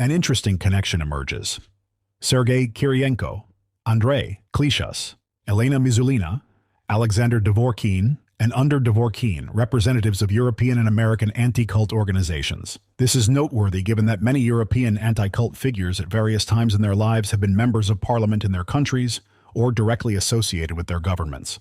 An interesting connection emerges. Sergei Kiriyenko, Andrei Klishas, Elena Mizulina, Alexander Dvorkin, and under Dvorkin, representatives of European and American anti-cult organizations. This is noteworthy given that many European anti-cult figures at various times in their lives have been members of parliament in their countries or directly associated with their governments.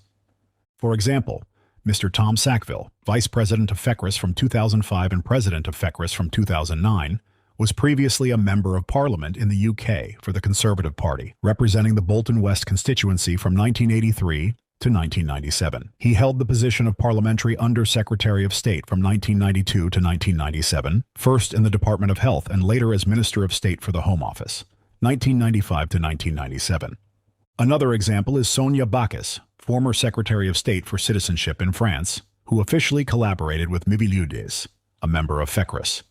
For example, Mr. Tom Sackville, Vice President of FECRIS from 2005 and President of FECRIS from 2009, was previously a Member of Parliament in the UK for the Conservative Party, representing the Bolton West constituency from 1983 to 1997. He held the position of Parliamentary Under-Secretary of State from 1992 to 1997, first in the Department of Health and later as Minister of State for the Home Office, 1995 to 1997. Another example is Sonia Bacchus, former Secretary of State for Citizenship in France, who officially collaborated with Miviludes, a member of FECRIS.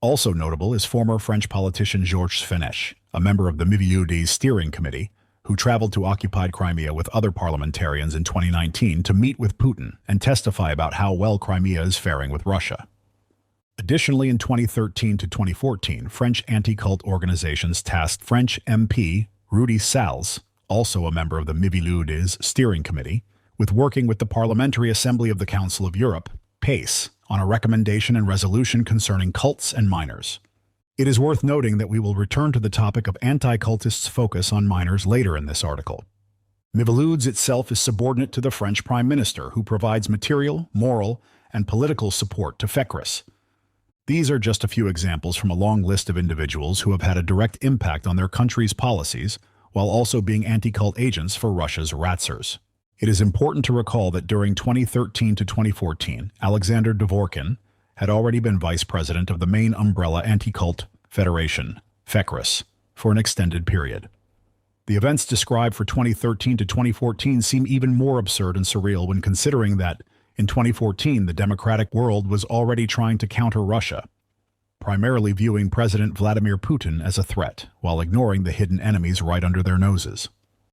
Also notable is former French politician Georges Fenech, a member of the Miviludes Steering Committee, who traveled to occupied Crimea with other parliamentarians in 2019 to meet with Putin and testify about how well Crimea is faring with Russia. Additionally, in 2013 to 2014, French anti-cult organizations tasked French MP Rudy Sales, also a member of the Miviludes Steering Committee, with working with the Parliamentary Assembly of the Council of Europe, PACE, on a recommendation and resolution concerning cults and minors. It is worth noting that we will return to the topic of anti-cultists' focus on minors later in this article. Miviludes itself is subordinate to the French Prime Minister, who provides material, moral, and political support to FECRIS. These are just a few examples from a long list of individuals who have had a direct impact on their country's policies, while also being anti-cult agents for Russia's Ratsers. It is important to recall that during 2013 to 2014, Alexander Dvorkin had already been vice president of the main umbrella anti-cult federation, FECRIS, for an extended period. The events described for 2013 to 2014 seem even more absurd and surreal when considering that, in 2014, the democratic world was already trying to counter Russia, primarily viewing President Vladimir Putin as a threat, while ignoring the hidden enemies right under their noses.